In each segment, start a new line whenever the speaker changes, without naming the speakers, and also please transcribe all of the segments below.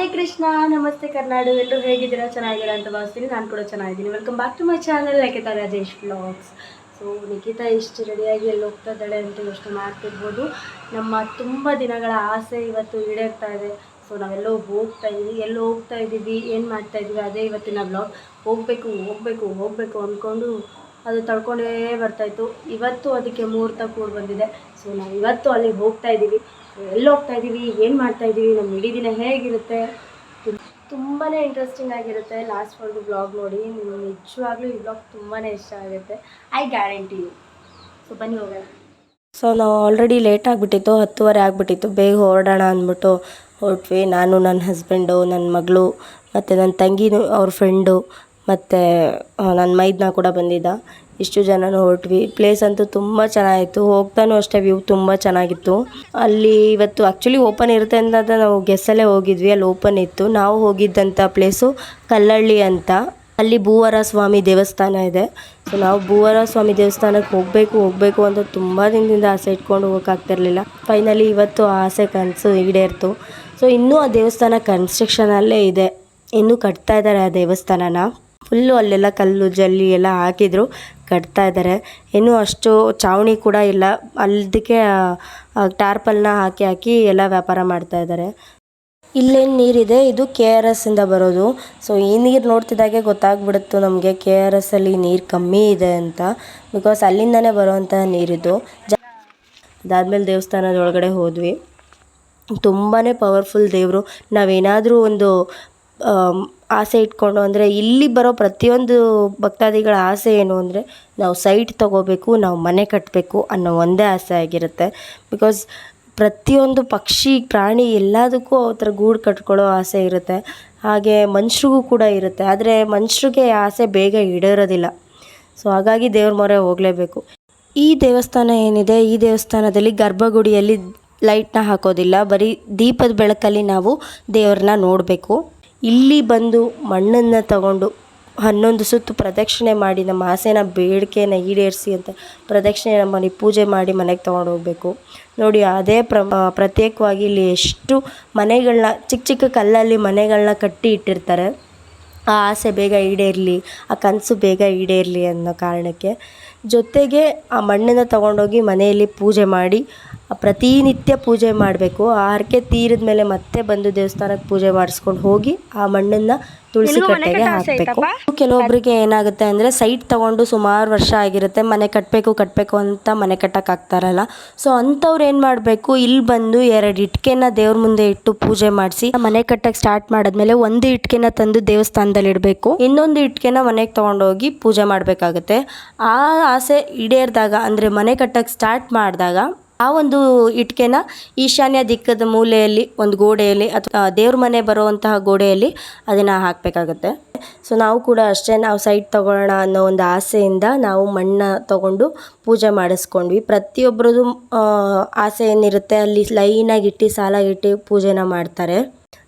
ಹರೇ ಕೃಷ್ಣ, ನಮಸ್ತೆ ಕರ್ನಾಡು. ಎಲ್ಲರೂ ಹೇಗಿದ್ದೀರಾ? ಚೆನ್ನಾಗಿದ್ದೀರಾ ಅಂತ ಭಾವಿಸ್ತೀನಿ. ನಾನು ಕೂಡ ಚೆನ್ನಾಗಿದ್ದೀನಿ. Welcome back to my channel Nikhita Rajesh vlogs. So Nikhita ಇಷ್ಟು ರೆಡಿಯಾಗಿ ಎಲ್ಲಿ ಹೋಗ್ತಾ ಇದ್ದಾಳೆ ಅಂತ ಯೋಚನೆ ಮಾಡ್ತಿರ್ಬೋದು. ನಮ್ಮ ತುಂಬ ದಿನಗಳ ಆಸೆ ಇವತ್ತು ಈಡೇರ್ತಾ ಇದೆ. ಸೊ ನಾವೆಲ್ಲೋ ಹೋಗ್ತಾ ಇದ್ದೀವಿ, ಎಲ್ಲೋ ಹೋಗ್ತಾ ಇದ್ದೀವಿ, ಏನು ಮಾಡ್ತಾ ಇದ್ದೀವಿ, ಅದೇ ಇವತ್ತಿನ ಬ್ಲಾಗ್. ಹೋಗಬೇಕು ಅಂದ್ಕೊಂಡು ಅದು ತಳ್ಕೊಂಡೇ ಬರ್ತಾಯಿತ್ತು. ಇವತ್ತು ಅದಕ್ಕೆ ಮುಹೂರ್ತ ಕೂಡ ಬಂದಿದೆ. ಸೊ ನಾವು ಇವತ್ತು ಅಲ್ಲಿಗೆ ಹೋಗ್ತಾ ಇದ್ದೀವಿ. ಎಲ್ಲಿ ಹೋಗ್ತಾ ಇದ್ದೀವಿ, ಏನು ಮಾಡ್ತಾ ಇದ್ದೀವಿ, ನಮ್ಮ ಇಡೀ ದಿನ ಹೇಗಿರುತ್ತೆ, ತುಂಬಾ ಇಂಟ್ರೆಸ್ಟಿಂಗ್ ಆಗಿರುತ್ತೆ. ಲಾಸ್ಟ್ವರೆಗೂ ಬ್ಲಾಗ್ ನೋಡಿ, ನಿಮ್ಗೆ ನಿಜವಾಗ್ಲೂ ಈ ಬ್ಲಾಗ್ ತುಂಬಾ ಇಷ್ಟ ಆಗುತ್ತೆ. I guarantee you. ಸೊ ಬನ್ನಿ ಹೋಗೋಣ. ಸೊ ನಾವು ಆಲ್ರೆಡಿ ಲೇಟ್ ಆಗಿಬಿಟ್ಟಿತ್ತು, 10:30 ಆಗಿಬಿಟ್ಟಿತ್ತು. ಬೇಗ ಹೊರಡೋಣ ಅಂದ್ಬಿಟ್ಟು ಹೊರಟ್ವಿ. ನಾನು, ನನ್ನ ಹಸ್ಬೆಂಡು, ನನ್ನ ಮಗಳು ಮತ್ತು ನನ್ನ ತಂಗಿನೂ, ಅವ್ರ ಫ್ರೆಂಡು ಮತ್ತು ನನ್ನ ಮೈದ್ನ ಕೂಡ ಬಂದಿದ್ದ. ಇಷ್ಟು ಜನನೂ ಹೊರಟ್ವಿ. ಪ್ಲೇಸ್ ಅಂತೂ ತುಂಬ ಚೆನ್ನಾಗಿತ್ತು. ಹೋಗ್ತಾನೂ ಅಷ್ಟೇ ವ್ಯೂ ತುಂಬ ಚೆನ್ನಾಗಿತ್ತು. ಅಲ್ಲಿ ಇವತ್ತು ಆ್ಯಕ್ಚುಲಿ ಓಪನ್ ಇರುತ್ತೆ ಅಂತ ನಾವು ಗೆಸ್ಸಲ್ಲೇ ಹೋಗಿದ್ವಿ. ಅಲ್ಲಿ ಓಪನ್ ಇತ್ತು. ನಾವು ಹೋಗಿದ್ದಂಥ ಪ್ಲೇಸು ಕಲ್ಲಳ್ಳಿ ಅಂತ. ಅಲ್ಲಿ ಭೂವರ ಸ್ವಾಮಿ ದೇವಸ್ಥಾನ ಇದೆ. ಸೊ ನಾವು ಭೂವರ ಸ್ವಾಮಿ ದೇವಸ್ಥಾನಕ್ಕೆ ಹೋಗಬೇಕು ಅಂತ ತುಂಬ ದಿನದಿಂದ ಆಸೆ ಇಟ್ಕೊಂಡು ಹೋಗೋಕ್ಕಾಗ್ತಿರ್ಲಿಲ್ಲ. ಫೈನಲಿ ಇವತ್ತು ಆ ಆಸೆ ಕನಸು ಈಡೇರ್ತು. ಸೊ ಇನ್ನೂ ಆ ದೇವಸ್ಥಾನ ಕನ್ಸ್ಟ್ರಕ್ಷನಲ್ಲೇ ಇದೆ. ಇನ್ನೂ ಕಟ್ತಾ ಇದ್ದಾರೆ ಆ ದೇವಸ್ಥಾನನ. ಫುಲ್ಲು ಅಲ್ಲೆಲ್ಲ ಕಲ್ಲು ಜಲ್ಲಿ ಎಲ್ಲ ಹಾಕಿದ್ರು, ಕಟ್ತಾ ಇದ್ದಾರೆ. ಇನ್ನೂ ಅಷ್ಟು ಚಾವಣಿ ಕೂಡ ಇಲ್ಲ. ಅಲ್ಲದಕ್ಕೆ ಟಾರ್ಪಲ್ನ ಹಾಕಿ ಎಲ್ಲ ವ್ಯಾಪಾರ ಮಾಡ್ತಾ ಇದ್ದಾರೆ. ಇಲ್ಲೇನು ನೀರಿದೆ, ಇದು KRS ಇಂದ ಬರೋದು. ಸೊ ಈ ನೀರು ನೋಡ್ತಿದ್ದಾಗೆ ಗೊತ್ತಾಗ್ಬಿಡುತ್ತು ನಮಗೆ KRS ಅಲ್ಲಿ ನೀರು ಕಮ್ಮಿ ಇದೆ ಅಂತ. ಬಿಕಾಸ್ ಅಲ್ಲಿಂದನೇ ಬರೋವಂಥ ನೀರಿದು. ಅದಾದಮೇಲೆ ದೇವಸ್ಥಾನದ ಒಳಗಡೆ ಹೋದ್ವಿ. ತುಂಬಾ ಪವರ್ಫುಲ್ ದೇವರು. ನಾವೇನಾದರೂ ಒಂದು ಆಸೆ ಇಟ್ಕೊಂಡು ಅಂದರೆ ಇಲ್ಲಿ ಬರೋ ಪ್ರತಿಯೊಂದು ಭಕ್ತಾದಿಗಳ ಆಸೆ ಏನು ಅಂದರೆ ನಾವು ಸೈಟ್ ತೊಗೋಬೇಕು, ನಾವು ಮನೆ ಕಟ್ಟಬೇಕು ಅನ್ನೋ ಒಂದೇ ಆಸೆ ಆಗಿರುತ್ತೆ. ಬಿಕಾಸ್ ಪ್ರತಿಯೊಂದು ಪಕ್ಷಿ ಪ್ರಾಣಿ ಎಲ್ಲದಕ್ಕೂ ಅವ್ರ ಗೂಡು ಕಟ್ಕೊಳ್ಳೋ ಆಸೆ ಇರುತ್ತೆ. ಹಾಗೆ ಮನುಷ್ರಿಗೂ ಕೂಡ ಇರುತ್ತೆ. ಆದರೆ ಮನುಷ್ರಿಗೆ ಆಸೆ ಬೇಗ ಈಡೇರೋದಿಲ್ಲ. ಸೊ ಹಾಗಾಗಿ ದೇವ್ರ ಮೊರೆ ಹೋಗಲೇಬೇಕು. ಈ ದೇವಸ್ಥಾನ ಏನಿದೆ, ಈ ದೇವಸ್ಥಾನದಲ್ಲಿ ಗರ್ಭಗುಡಿಯಲ್ಲಿ ಲೈಟ್ನ ಹಾಕೋದಿಲ್ಲ. ಬರೀ ದೀಪದ ಬೆಳಕಲ್ಲಿ ನಾವು ದೇವ್ರನ್ನ ನೋಡಬೇಕು. ಇಲ್ಲಿ ಬಂದು ಮಣ್ಣನ್ನು ತಗೊಂಡು 11 ಸುತ್ತು ಪ್ರದಕ್ಷಿಣೆ ಮಾಡಿ ನಮ್ಮ ಆಸೆನ ಬೇಡಿಕೆನ ಈಡೇರಿಸಿ ಅಂತ ಪ್ರದಕ್ಷಿಣೆ ಮಾಡಿ ಪೂಜೆ ಮಾಡಿ ಮನೆಗೆ ತೊಗೊಂಡು ಹೋಗಬೇಕು. ನೋಡಿ ಅದೇ ಪ್ರತ್ಯೇಕವಾಗಿ ಇಲ್ಲಿ ಎಷ್ಟು ಮನೆಗಳನ್ನ ಚಿಕ್ಕ ಕಲ್ಲಲ್ಲಿ ಮನೆಗಳನ್ನ ಕಟ್ಟಿ ಇಟ್ಟಿರ್ತಾರೆ. ಆ ಆಸೆ ಬೇಗ ಈಡೇರಲಿ, ಆ ಕನಸು ಬೇಗ ಈಡೇರಲಿ ಅನ್ನೋ ಕಾರಣಕ್ಕೆ. ಜೊತೆಗೆ ಆ ಮಣ್ಣನ್ನು ತೊಗೊಂಡೋಗಿ ಮನೆಯಲ್ಲಿ ಪೂಜೆ ಮಾಡಿ ಪ್ರತಿನಿತ್ಯ ಪೂಜೆ ಮಾಡಬೇಕು. ಆ ಹರಕೆ ತೀರಿದ ಮೇಲೆ ಮತ್ತೆ ಬಂದು ದೇವಸ್ಥಾನಕ್ಕೆ ಪೂಜೆ ಮಾಡಿಸ್ಕೊಂಡು ಹೋಗಿ ಆ ಮಣ್ಣನ್ನು ತುಳಸಿ ಕಟ್ಟೆಗೆ ಹಾಕಬೇಕು. ಕೆಲವೊಬ್ಬರಿಗೆ ಏನಾಗುತ್ತೆ ಅಂದರೆ ಸೈಟ್ ತೊಗೊಂಡು ಸುಮಾರು ವರ್ಷ ಆಗಿರುತ್ತೆ, ಮನೆ ಕಟ್ಟಬೇಕು ಅಂತ ಮನೆ ಕಟ್ಟೋಕ್ಕಾಗ್ತಾರಲ್ಲ. ಸೊ ಅಂಥವ್ರು ಏನು ಮಾಡಬೇಕು, ಇಲ್ಲಿ ಬಂದು 2 ಇಟ್ಕೆನ ದೇವ್ರ ಮುಂದೆ ಇಟ್ಟು ಪೂಜೆ ಮಾಡಿಸಿ ಮನೆ ಕಟ್ಟಕ್ಕೆ ಸ್ಟಾರ್ಟ್ ಮಾಡಿದ್ಮೇಲೆ 1 ಇಟ್ಕೆನ ತಂದು ದೇವಸ್ಥಾನದಲ್ಲಿ ಇಡಬೇಕು. ಇನ್ನೊಂದು ಇಟ್ಕೆನ ಮನೆಗೆ ತೊಗೊಂಡೋಗಿ ಪೂಜೆ ಮಾಡಬೇಕಾಗುತ್ತೆ. ಆ ಆಸೆ ಈಡೇರಿದಾಗ ಅಂದರೆ ಮನೆ ಕಟ್ಟಕ್ಕೆ ಸ್ಟಾರ್ಟ್ ಮಾಡಿದಾಗ ಆ ಒಂದು ಇಟ್ಕೆನ ಈಶಾನ್ಯ ದಿಕ್ಕದ ಮೂಲೆಯಲ್ಲಿ ಒಂದು ಗೋಡೆಯಲ್ಲಿ ಅಥವಾ ದೇವ್ರ ಮನೆ ಬರುವಂತಹ ಗೋಡೆಯಲ್ಲಿ ಅದನ್ನು ಹಾಕಬೇಕಾಗತ್ತೆ. ಸೊ ನಾವು ಕೂಡ ಅಷ್ಟೇ, ನಾವು ಸೈಟ್ ತೊಗೊಳ್ಳೋಣ ಅನ್ನೋ ಒಂದು ಆಸೆಯಿಂದ ನಾವು ಮಣ್ಣ ತೊಗೊಂಡು ಪೂಜೆ ಮಾಡಿಸ್ಕೊಂಡ್ವಿ. ಪ್ರತಿಯೊಬ್ಬರದು ಆಸೆ ಏನಿರುತ್ತೆ ಅಲ್ಲಿ ಲೈನಾಗಿ ಇಟ್ಟು ಸಾಲಾಗಿಟ್ಟು ಪೂಜೆನ ಮಾಡ್ತಾರೆ.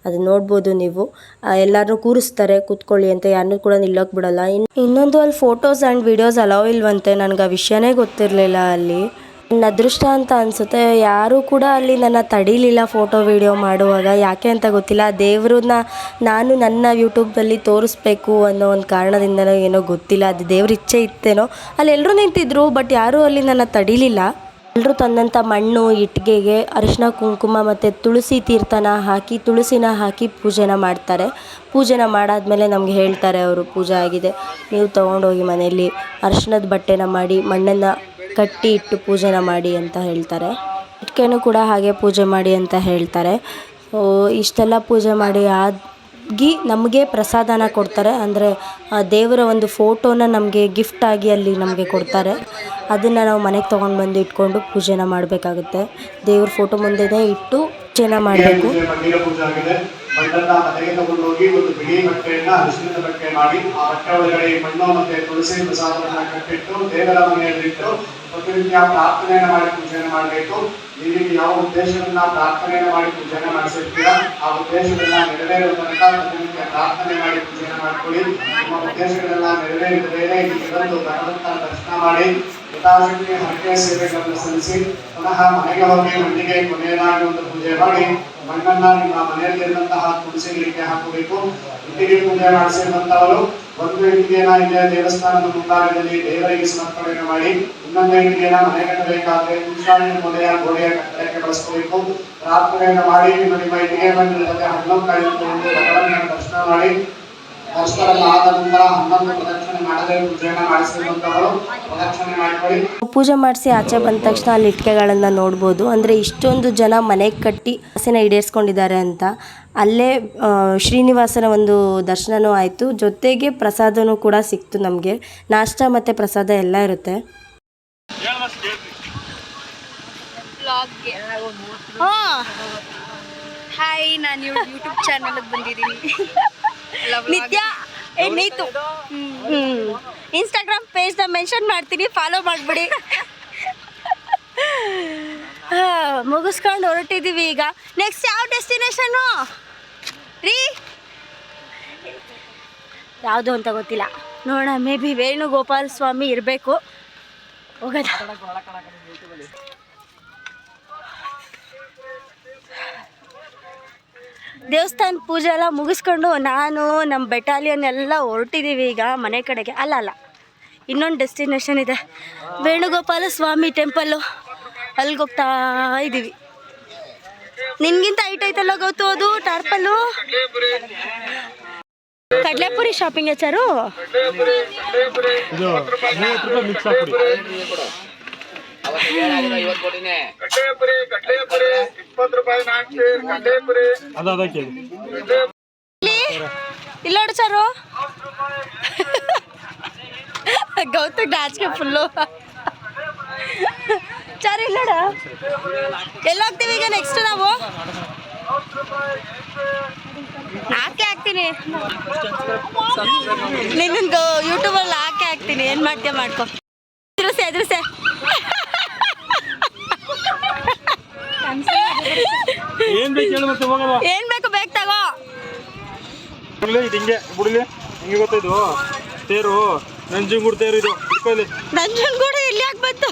ಅದು ನೋಡ್ಬೋದು ನೀವು. ಎಲ್ಲರೂ ಕೂರಿಸ್ತಾರೆ ಕೂತ್ಕೊಳ್ಳಿ ಅಂತ, ಯಾರನ್ನೂ ಕೂಡ ನಿಲ್ಲೋಕೆ ಬಿಡೋಲ್ಲ. ಇನ್ನೊಂದು ಅಲ್ಲಿ ಫೋಟೋಸ್ ಆ್ಯಂಡ್ ವಿಡಿಯೋಸ್ ಅಲೋ ಇಲ್ವಂತೆ. ನನಗೆ ಆ ವಿಷಯನೇ ಗೊತ್ತಿರಲಿಲ್ಲ. ಅಲ್ಲಿ ನನ್ನ ಅದೃಷ್ಟ ಅಂತ ಅನಿಸುತ್ತೆ. ಯಾರೂ ಕೂಡ ಅಲ್ಲಿ ನನ್ನ ತಡೀಲಿಲ್ಲ ಫೋಟೋ ವಿಡಿಯೋ ಮಾಡುವಾಗ. ಯಾಕೆ ಅಂತ ಗೊತ್ತಿಲ್ಲ. ದೇವ್ರನ್ನ ನಾನು ನನ್ನ ಯೂಟ್ಯೂಬಲ್ಲಿ ತೋರಿಸ್ಬೇಕು ಅನ್ನೋ ಒಂದು ಕಾರಣದಿಂದನೋ ಏನೋ ಗೊತ್ತಿಲ್ಲ. ಅದು ದೇವ್ರ ಇಚ್ಛೆ ಇತ್ತೇನೋ. ಅಲ್ಲಿ ಎಲ್ಲರೂ ನಿಂತಿದ್ರು, ಬಟ್ ಯಾರೂ ಅಲ್ಲಿ ನನ್ನ ತಡೀಲಿಲ್ಲ. ಎಲ್ಲರೂ ತಂದಂಥ ಮಣ್ಣು ಇಟ್ಟಿಗೆಗೆ ಅರಿಶಿನ ಕುಂಕುಮ ಮತ್ತು ತುಳಸಿ ತೀರ್ಥನ ಹಾಕಿ ತುಳಸಿನ ಹಾಕಿ ಪೂಜೆನ ಮಾಡ್ತಾರೆ. ಪೂಜೆನ ಮಾಡಾದ್ಮೇಲೆ ನಮಗೆ ಹೇಳ್ತಾರೆ ಅವರು, ಪೂಜೆ ಆಗಿದೆ, ನೀವು ತೊಗೊಂಡೋಗಿ ಮನೆಯಲ್ಲಿ ಅರಿಶಿನದ ಬಟ್ಟೆನ ಮಾಡಿ ಮಣ್ಣನ್ನು ಕಟ್ಟಿ ಇಟ್ಟು ಪೂಜೆನ ಮಾಡಿ ಅಂತ ಹೇಳ್ತಾರೆ. ಇಟ್ಕೆನೂ ಕೂಡ ಹಾಗೆ ಪೂಜೆ ಮಾಡಿ ಅಂತ ಹೇಳ್ತಾರೆ. ಸೊ ಇಷ್ಟೆಲ್ಲ ಪೂಜೆ ಮಾಡಿ ಆಗಿ ನಮಗೆ ಪ್ರಸಾದನ ಕೊಡ್ತಾರೆ. ಅಂದರೆ ದೇವರ ಒಂದು ಫೋಟೋನ ನಮಗೆ ಗಿಫ್ಟಾಗಿ ಅಲ್ಲಿ ನಮಗೆ ಕೊಡ್ತಾರೆ. ಅದನ್ನು ನಾವು ಮನೆಗೆ ತೊಗೊಂಡು ಬಂದು ಇಟ್ಕೊಂಡು ಪೂಜೆನ ಮಾಡಬೇಕಾಗುತ್ತೆ. ದೇವ್ರ ಫೋಟೋ ಮುಂದೆನೇ ಇಟ್ಟು ಪೂಜೆನ ಮಾಡಬೇಕು.
ಮಣ್ಣನ್ನ ಮನೆಗೆ ತಗೊಂಡೋಗಿ ಒಂದು ಬಿಳಿ ಬಟ್ಟೆಯನ್ನ ಅರಿಶಿಣದ ಬಟ್ಟೆ ಮಾಡಿ ಆ ಬಟ್ಟೆ ಒಳಗಡೆ ಮಣ್ಣು ಮತ್ತೆ ತುಳಸಿ ಪ್ರಸಾದವನ್ನ ಕಟ್ಟಿಟ್ಟು ದೇವರ ಮನೆಯಲ್ಲಿಟ್ಟು ಪ್ರತಿನಿತ್ಯ ಪ್ರಾರ್ಥನೆಯನ್ನ ಮಾಡಿ ಪೂಜೆಯನ್ನು ಮಾಡಬೇಕು. ನೀವು ಯಾವ ಉದ್ದೇಶವನ್ನ ಪ್ರಾರ್ಥನೆಯನ್ನ ಮಾಡಿ ಪೂಜೆಯನ್ನು ಮಾಡಿಸಿರ್ತೀರಾ ಆ ಉದ್ದೇಶಗಳನ್ನ ನೆರವೇರುವ ತನಕ ಪ್ರತಿನಿತ್ಯ ಪ್ರಾರ್ಥನೆ ಮಾಡಿ ಪೂಜೆಯನ್ನು ಮಾಡ್ಕೊಳ್ಳಿ. ನಿಮ್ಮ ಉದ್ದೇಶಗಳೆಲ್ಲ ನೆರವೇರಿದ ಮೇಲೆ ಇಲ್ಲಿಗೆ ಬಂದು ಭಗವಂತನ ದರ್ಶನ ಮಾಡಿ ಯಥಾಶಕ್ತಿ ಹರಕೆ ಸೇವೆಗಳನ್ನು ಸಲ್ಲಿಸಿ ಪುನಃ ಮನೆಗೆ ಹೋಗಿ ಮಣ್ಣಿಗೆ ಕೊನೆಯದಾಗಿ ಒಂದು ಪೂಜೆ ಮಾಡಿ ಮಣ್ಣನ್ನ ನಿಮ್ಮ ಮನೆಯಲ್ಲಿರುವಂತಹ ತುಳಸಿ ಗಿಡಕ್ಕೆ ಹಾಕಬೇಕು. ಇಟ್ಟಿಗೆ ಪೂಜೆ ಮಾಡಿಸಿದಂತವರು ಒಂದು ಇಟ್ಟಿಗೆನ ಇಲ್ಲೇ ದೇವಸ್ಥಾನದ ಮುಂಭಾಗದಲ್ಲಿ ದೇವರಿಗೆ ಸಮರ್ಪಣೆ ಮಾಡಿ, ಇನ್ನೊಂದು ಇಟ್ಟಿಗೆನ ಮನೆ ಕಟ್ಟಬೇಕಾದ್ರೆ ಈಶಾನ್ಯ ಮೂಲೆಯ ಗೋಡೆಯ ಕಟ್ಟಡಕ್ಕೆ ಬಳಸಬೇಕು. ಪ್ರಾರ್ಥನೆಯನ್ನು ಮಾಡಿ ನಿಮ್ಮ ಇಟ್ಟಿಗೆ ಬಂದ ಜೊತೆ ಹಣ್ಣು ಕಾಯಿಕೊಂಡು ಭಗವಂತನ ದರ್ಶನ ಮಾಡಿ, ದರ್ಶನ ಆದ ನಂತರ 11 ಪ್ರದಕ್ಷಿಣೆ ಮಾಡದೆ ಪೂಜೆಯನ್ನು ಮಾಡಿಸಿರುವಂತವರು ಪ್ರದಕ್ಷಿಣೆ ಮಾಡಿಕೊಳ್ಳಿ.
ಪೂಜೆ ಮಾಡಿಸಿ ಆಚೆ ಬಂದ ತಕ್ಷಣ ಅಲ್ಲಿ ಇಟ್ಟಿಗೆಗಳನ್ನು ನೋಡ್ಬೋದು. ಅಂದರೆ ಇಷ್ಟೊಂದು ಜನ ಮನೆ ಕಟ್ಟಿ ಆಸೆನ ಈಡೇರಿಸ್ಕೊಂಡಿದ್ದಾರೆ ಅಂತ. ಅಲ್ಲೇ ಶ್ರೀನಿವಾಸನ ಒಂದು ದರ್ಶನವೂ ಆಯಿತು, ಜೊತೆಗೆ ಪ್ರಸಾದನೂ ಕೂಡ ಸಿಕ್ತು ನಮಗೆ. ನಾಷ್ಟ ಮತ್ತು ಪ್ರಸಾದ ಎಲ್ಲ ಇರುತ್ತೆ.
ಹಾಯ್, ನಾನು ಯೂಟ್ಯೂಬ್ ಚಾನಲ್ಗೆ ಬಂದಿದ್ದೀನಿ.
ನಿತ್ಯ ನೀತು ಇನ್ಸ್ಟಾಗ್ರಾಮ್ ಪೇಜ್ನ ಮೆನ್ಷನ್ ಮಾಡ್ತೀನಿ, ಫಾಲೋ ಮಾಡಿಬಿಡಿ. ಮುಗಿಸ್ಕೊಂಡು ಹೊರಟಿದ್ದೀವಿ ಈಗ. ನೆಕ್ಸ್ಟ್ ಯಾವ ಡೆಸ್ಟಿನೇಷನ್ನು ರೀ? ಯಾವುದು ಅಂತ ಗೊತ್ತಿಲ್ಲ, ನೋಡೋಣ. ಮೇ ಬಿ ವೇಣುಗೋಪಾಲ ಸ್ವಾಮಿ ಇರಬೇಕು. ಹೋಗೋದ. ದೇವಸ್ಥಾನ ಪೂಜೆ ಎಲ್ಲ ಮುಗಿಸ್ಕೊಂಡು ನಾನು ನಮ್ಮ ಬೆಟಾಲಿಯನ್ ಎಲ್ಲ ಹೊರಟಿದ್ದೀವಿ ಈಗ ಮನೆ ಕಡೆಗೆ. ಅಲ್ಲ, ಇನ್ನೊಂದು ಡೆಸ್ಟಿನೇಷನ್ ಇದೆ, ವೇಣುಗೋಪಾಲ ಸ್ವಾಮಿ ಟೆಂಪಲ್ಲು. ಅಲ್ಲಿಗೆ ಹೋಗ್ತಾ ಇದ್ದೀವಿ. ನಿನ್ಗಿಂತ ಹೈಟ್ ಐತಲ್ಲ ಗೊತ್ತು ಅದು ಟಾರ್ಪಲ್ಲು. ಕಡಲೆಪುರಿ ಶಾಪಿಂಗ್ ಹೆಚ್ಚಾರು. ಇಲ್ಲೋಡು ಚಾರು, ಗೌತ ನಾಚಿಕೆ ಫುಲ್ಲು. ಚಾರು ಇಲ್ಲೋಡ. ಎಲ್ಲೋಗ್ತೀವಿ ಈಗ ನೆಕ್ಸ್ಟ್ ನಾವು? ಹಾಕ್ತೀನಿ ನಿನ್ನೊಂದು ಯೂಟ್ಯೂಬಲ್ಲಿ ಹಾಕ್ತೀನಿ. ಏನು ಮಾಡ್ತೀಯ ಮಾಡ್ಕೊ. ಎದುರಿಸೆ
ಏನ್
ಬೇಕು ಬೇಗ ತಗೋ.
ಹಿಂಗೆ ಬಿಡಲಿ, ಹಿಂಗೆ ಗೊತ್ತಾಯ್ತು ತೇರು, ನಂಜನಗೂಡು ತೇರು ಇದು.
ನಂಜನಗೂಡು ಇಲ್ಲಿ ಯಾಕೆ ಬಂತು?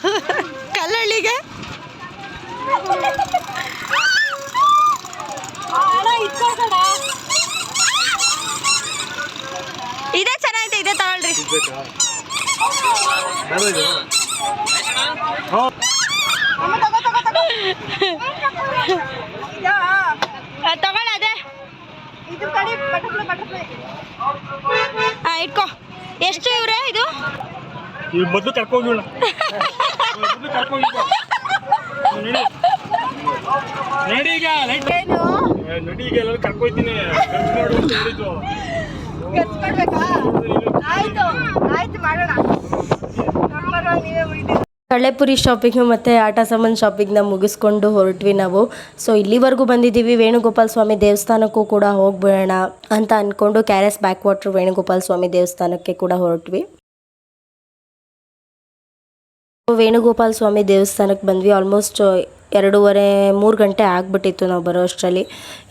ಕಲ್ಲಳ್ಳಿಗೆ ಇದೇ ಚೆನ್ನಾಗಿದೆ, ಇದೇ ತಗೊಳ್ರಿ. ತಗೊಳ್ಳ ಅದೇ ಇಟ್ಕೋ. ಎಷ್ಟು ಇವ್ರೆ ಇದು?
ಮೊದಲು ಕರ್ಕೊಂಡು ನಡೀಗ ನಡೀಗ ಎಲ್ಲರೂ ಕರ್ಕೊಯ್ತೀನಿ.
ಆಯ್ತು ಮಾಡೋಣ.
ಕಡಲೆಪುರಿ ಶಾಪಿಂಗು ಮತ್ತು ಆಟ ಸಾಮಾನು ಶಾಪಿಂಗ್ನ ಮುಗಿಸ್ಕೊಂಡು ಹೊರಟ್ವಿ ನಾವು. ಸೊ ಇಲ್ಲಿವರೆಗೂ ಬಂದಿದ್ದೀವಿ. ವೇಣುಗೋಪಾಲ ಸ್ವಾಮಿ ದೇವಸ್ಥಾನಕ್ಕೂ ಕೂಡ ಹೋಗ್ಬಿಡೋಣ ಅಂತ ಅಂದ್ಕೊಂಡು KRS ಬ್ಯಾಕ್ ವಾಟ್ರ್ ವೇಣುಗೋಪಾಲ ಸ್ವಾಮಿ ದೇವಸ್ಥಾನಕ್ಕೆ ಕೂಡ ಹೊರಟ್ವಿ. ವೇಣುಗೋಪಾಲ ಸ್ವಾಮಿ ದೇವಸ್ಥಾನಕ್ಕೆ ಬಂದ್ವಿ. ಆಲ್ಮೋಸ್ಟ್ 2:30-3 ಗಂಟೆ ಆಗಿಬಿಟ್ಟಿತ್ತು ನಾವು ಬರೋ ಅಷ್ಟರಲ್ಲಿ.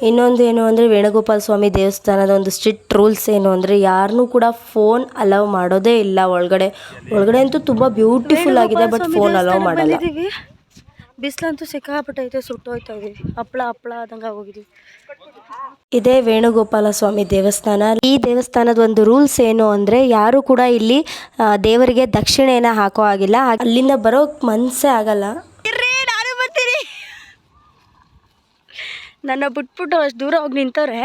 ಇನ್ನೊಂದು ಏನು ಅಂದರೆ ವೇಣುಗೋಪಾಲ ಸ್ವಾಮಿ ದೇವಸ್ಥಾನದ ಒಂದು ಸ್ಟ್ರಿಕ್ಟ್ ರೂಲ್ಸ್ ಏನು ಅಂದರೆ ಯಾರನ್ನೂ ಕೂಡ ಫೋನ್ ಅಲೌ ಮಾಡೋದೇ ಇಲ್ಲ ಒಳಗಡೆ. ಅಂತೂ ತುಂಬ ಬ್ಯೂಟಿಫುಲ್ ಆಗಿದೆ, ಬಟ್ ಫೋನ್ ಅಲೌ ಮಾಡಲ್ಲ. ಬಿಸಿಲಂತೂ ಸಿಕ್ಕಾಪಟ್ಟೈತೆ, ಸುಟ್ಟೋಯ್ತಾ ಇದೀವಿ. ಹಪ್ಪಳ ಆದಂಗೆ ಹೋಗಿದ್ವಿ. ಇದೇ ವೇಣುಗೋಪಾಲ ಸ್ವಾಮಿ ದೇವಸ್ಥಾನ. ಈ ದೇವಸ್ಥಾನದ ಒಂದು ರೂಲ್ಸ್ ಏನು ಅಂದರೆ ಯಾರು ಕೂಡ ಇಲ್ಲಿ ದೇವರಿಗೆ ದಕ್ಷಿಣೆಯನ್ನು ಹಾಕೋ ಆಗಿಲ್ಲ. ಅಲ್ಲಿಂದ ಬರೋಕ್ಕೆ ಮನಸ್ಸೇ ಆಗಲ್ಲ. ನಾನು ಬರ್ತೀನಿ. ನನ್ನ ಬಿಟ್ಬಿಟ್ಟು ಅಷ್ಟು ದೂರ ಹೋಗಿ ನಿಂತವ್ರೆ.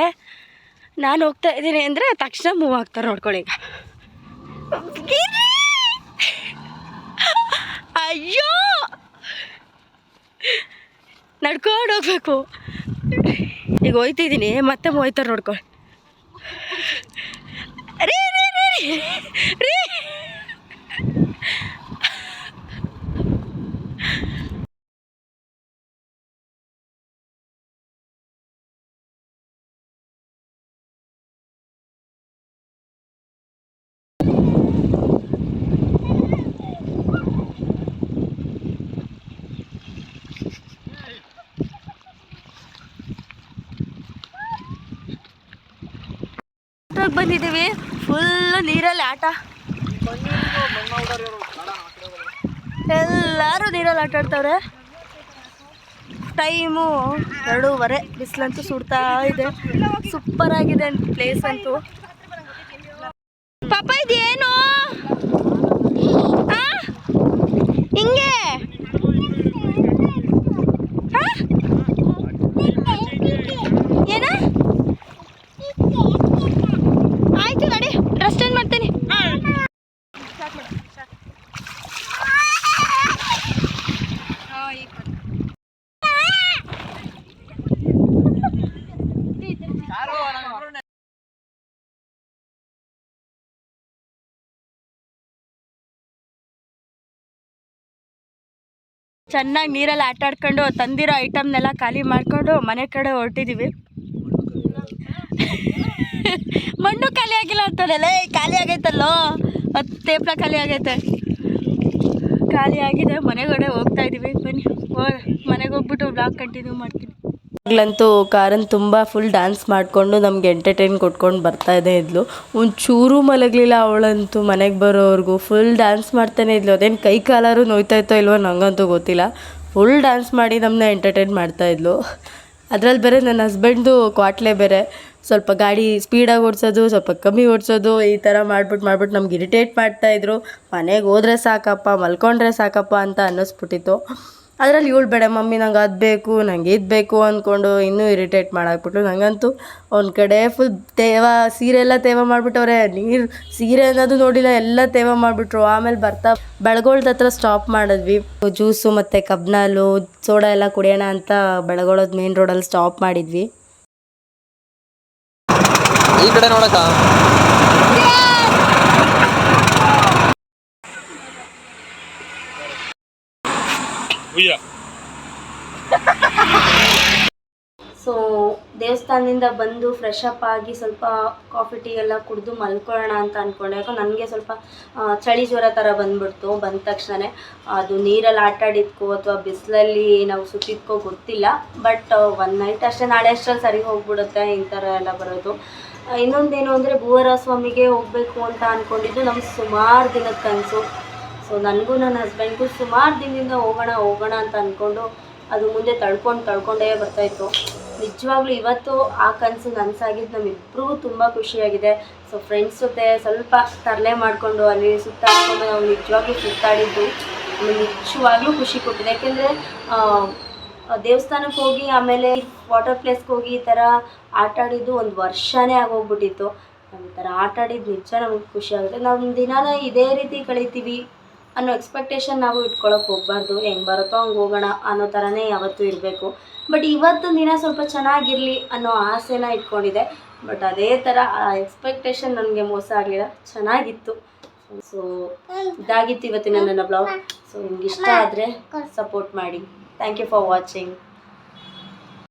ನಾನು ಹೋಗ್ತಾ ಇದ್ದೀನಿ ಅಂದರೆ ತಕ್ಷಣ ಮೂವ್ ಆಗ್ತಾರೆ. ನೋಡ್ಕೊಳ್ಳಿ ಈಗ. ಅಯ್ಯೋ, ನಡ್ಕೊಂಡು ಹೋಗ್ಬೇಕು. ಈಗ ಹೋಯ್ತಿದ್ದೀನಿ, ಮತ್ತೆ ಹೋಯ್ತಾರೆ ನೋಡ್ಕೊಳ್ಳಿ. ರೀ ರೀ ರೀ ರೀ ಬಂದಿದ್ದೀವಿ. ಫುಲ್ಲು ನೀರಲ್ಲಿ ಆಟ, ಎಲ್ಲರೂ ನೀರಲ್ಲಿ ಆಟ ಆಡ್ತವ್ರೆ. ಟೈಮು 2:30. ಬಿಸಿಲಂತೂ ಸುಡ್ತಾ ಇದೆ. ಸೂಪರ್ ಆಗಿದೆ ಪ್ಲೇಸ್ ಅಂತೂ. ಪಾಪ ಇದೇನು ಹಿಂಗೆ ಏನ ಆಯ್ತು ನಡಿ ಡ್ರೆಸ್ ಚೇಂಜ್ ಮಾಡ್ತೀನಿ. ಚೆನ್ನಾಗಿ ನೀರಲ್ಲಿ ಆಟ ಆಡ್ಕೊಂಡು ತಂದಿರೋ ಐಟಮ್ನೆಲ್ಲ ಖಾಲಿ ಮಾಡಿಕೊಂಡು ಮನೆ ಕಡೆ ಹೊರಟಿದ್ದೀವಿ. ಮಣ್ಣು ಖಾಲಿ ಆಗಿಲ್ಲ ಅಂತಾರಲ್ಲ, ಖಾಲಿ ಆಗೈತಲ್ಲೋ, ಅದು ತೇಪ್ಲ ಖಾಲಿ ಆಗೈತೆ. ಖಾಲಿ ಆಗಿದೆ, ಮನೆಗಡೆ ಹೋಗ್ತಾ ಇದ್ದೀವಿ. ಬನ್ನಿ ಮನೆಗೆ ಹೋಗ್ಬಿಟ್ಟು ಬ್ಲಾಗ್ ಕಂಟಿನ್ಯೂ ಮಾಡ್ತೀನಿ. ಆಗ್ಲಂತೂ ಕಾರನ್ ತುಂಬ ಫುಲ್ ಡ್ಯಾನ್ಸ್ ಮಾಡಿಕೊಂಡು ನಮಗೆ ಎಂಟರ್ಟೈನ್ ಕೊಟ್ಕೊಂಡು ಬರ್ತಾ ಇದ್ಲು. ಒಂಚೂರು ಮಲಗಲಿಲ್ಲ ಅವಳಂತೂ. ಮನೆಗೆ ಬರೋವರೆಗೂ ಫುಲ್ ಡ್ಯಾನ್ಸ್ ಮಾಡ್ತಾನೆ ಇದ್ಲು. ಅದೇನು ಕೈ ಕಾಲಾರು ನೋಯ್ತಾಯಿತ್ತೋ ಇಲ್ವೋ ನನಗಂತೂ ಗೊತ್ತಿಲ್ಲ. ಫುಲ್ ಡ್ಯಾನ್ಸ್ ಮಾಡಿ ನಮ್ಮನ್ನ ಎಂಟರ್ಟೈನ್ ಮಾಡ್ತಾಯಿದ್ಲು. ಅದರಲ್ಲಿ ಬೇರೆ ನನ್ನ ಹಸ್ಬೆಂಡ್ದು ಕ್ವಾಟ್ಲೆ ಬೇರೆ ಸ್ವಲ್ಪ ಗಾಡಿ ಸ್ಪೀಡಾಗಿ ಓಡಿಸೋದು, ಸ್ವಲ್ಪ ಕಮ್ಮಿ ಓಡಿಸೋದು, ಈ ಥರ ಮಾಡ್ಬಿಟ್ಟು ನಮ್ಗೆ ಇರಿಟೇಟ್ ಮಾಡ್ತಾಯಿದ್ರು. ಮನೆಗೆ ಹೋದ್ರೆ ಸಾಕಪ್ಪ, ಮಲ್ಕೊಂಡ್ರೆ ಸಾಕಪ್ಪ ಅಂತ ಅನ್ನಿಸ್ಬಿಟ್ಟಿತ್ತು. ಅದರಲ್ಲಿ ಇವಳು ಬೇಡ, ಮಮ್ಮಿ ನಂಗೆ ಅದು ಬೇಕು, ನಂಗೆ ಇದು ಬೇಕು ಅಂದ್ಕೊಂಡು ಇನ್ನೂ ಇರಿಟೇಟ್ ಮಾಡಾಕ್ಬಿಟ್ಲು. ನನಗಂತೂ ಒಂದು ಕಡೆ ಫುಲ್ ಸೀರೆ ಎಲ್ಲ ತೇವ ಮಾಡಿಬಿಟ್ಟವ್ರೆ. ಸೀರೆ ಅನ್ನೋದು ನೋಡಿಲ್ಲ, ಎಲ್ಲ ತೇವ ಮಾಡಿಬಿಟ್ರು. ಆಮೇಲೆ ಬರ್ತಾ ಬೆಳಗೋಳದ ಹತ್ರ ಸ್ಟಾಪ್ ಮಾಡಿದ್ವಿ. ಜ್ಯೂಸು ಮತ್ತು ಕಬ್ನಾಲು ಸೋಡಾ ಎಲ್ಲ ಕುಡಿಯೋಣ ಅಂತ ಬೆಳಗೋಳದ ಮೇನ್ ರೋಡಲ್ಲಿ ಸ್ಟಾಪ್ ಮಾಡಿದ್ವಿ.
ಈ ಕಡೆ ನೋಡಕ್ಕ
ಸೊ ದೇವಸ್ಥಾನದಿಂದ ಬಂದು ಫ್ರೆಶ್ ಅಪ್ ಆಗಿ ಸ್ವಲ್ಪ ಕಾಫಿ ಟೀ ಎಲ್ಲ ಕುಡಿದು ಮಲ್ಕೊಳ್ಳೋಣ ಅಂತ ಅಂದ್ಕೊಂಡೆ. ಯಾಕಂದ್ರೆ ನನಗೆ ಸ್ವಲ್ಪ ಚಳಿ ಜ್ವರ ಥರ ಬಂದ್ಬಿಡ್ತು. ಬಂದ ತಕ್ಷಣ ಅದು ನೀರಲ್ಲಿ ಆಟ ಆಡಿದ್ಕೋ ಅಥವಾ ಬಿಸಿಲಲ್ಲಿ ನಾವು ಸುತ್ತಿದ್ಕೋ ಗೊತ್ತಿಲ್ಲ. ಬಟ್ ಒನ್ ನೈಟ್ ಅಷ್ಟೇ, ನಾಳೆ ಅಷ್ಟರಲ್ಲಿ ಸರಿ ಹೋಗ್ಬಿಡುತ್ತೆ ಈ ಥರ ಎಲ್ಲ ಬರೋದು. ಇನ್ನೊಂದೇನು ಅಂದರೆ ಭೂವರ ಸ್ವಾಮಿಗೆ ಹೋಗಬೇಕು ಅಂತ ಅಂದ್ಕೊಂಡಿದ್ದು ನಮ್ಗೆ ಸುಮಾರು ದಿನದ ಕನಸು. ಸೊ ನನಗೂ ನನ್ನ ಹಸ್ಬೆಂಡ್ಗೂ ಸುಮಾರು ದಿನದಿಂದ ಹೋಗೋಣ ಅಂತ ಅಂದ್ಕೊಂಡು ಅದು ಮುಂದೆ ತಳ್ಕೊಂಡೇ ಬರ್ತಾಯಿತ್ತು. ನಿಜವಾಗ್ಲೂ ಇವತ್ತು ಆ ಕನಸು ನನಸಾಗಿದ್ದು ನಮ್ಮಿಬ್ಬರಿಗೂ ತುಂಬ ಖುಷಿಯಾಗಿದೆ. ಸೊ ಫ್ರೆಂಡ್ಸ್ ಜೊತೆ ಸ್ವಲ್ಪ ತರಲೆ ಮಾಡಿಕೊಂಡು ಅಲ್ಲಿ ಸುತ್ತಾಡ್ಕೊಂಡು ನಾವು ನಿಜವಾಗ್ಲೂ ಸುತ್ತಾಡಿದ್ದು ನಿಜವಾಗ್ಲೂ ಖುಷಿ ಕೊಟ್ಟಿದೆ. ಯಾಕೆಂದರೆ ದೇವಸ್ಥಾನಕ್ಕೆ ಹೋಗಿ ಆಮೇಲೆ ವಾಟರ್ ಪ್ಲೇಸ್ಗೆ ಹೋಗಿ ಈ ಥರ ಆಟ ಆಡಿದ್ದು 1 ವರ್ಷನೇ ಆಗೋಗ್ಬಿಟ್ಟಿತ್ತು. ನಾವು ಈ ಥರ ಆಟ ಆಡಿದ್ದು ನಿಜ ನಮಗೆ ಖುಷಿ ಆಗುತ್ತೆ. ನಾವು ದಿನಾನ ಇದೇ ರೀತಿ ಕಳಿತೀವಿ ಅನ್ನೋ ಎಕ್ಸ್ಪೆಕ್ಟೇಷನ್ ನಾವು ಇಟ್ಕೊಳಕ್ಕೆ ಹೋಗಬಾರ್ದು. ಹೆಂಗೆ ಬರುತ್ತೋ ಹಂಗೆ ಹೋಗೋಣ ಅನ್ನೋ ಥರನೇ ಯಾವತ್ತೂ ಇರಬೇಕು. ಬಟ್ ಇವತ್ತು ದಿನ ಸ್ವಲ್ಪ ಚೆನ್ನಾಗಿರಲಿ ಅನ್ನೋ ಆಸೆನ ಇಟ್ಕೊಂಡಿದೆ. ಬಟ್ ಅದೇ ಥರ ಆ ಎಕ್ಸ್ಪೆಕ್ಟೇಷನ್ ನನಗೆ ಮೋಸ ಆಗಲಿಲ್ಲ, ಚೆನ್ನಾಗಿತ್ತು. ಸೊ ಇದಾಗಿತ್ತು ಇವತ್ತಿನ ನನ್ನ ಬ್ಲಾಗ್. ಸೊ ನಿಮ್ಗೆ ಇಷ್ಟ ಆದರೆ ಸಪೋರ್ಟ್ ಮಾಡಿ. Thank you for watching.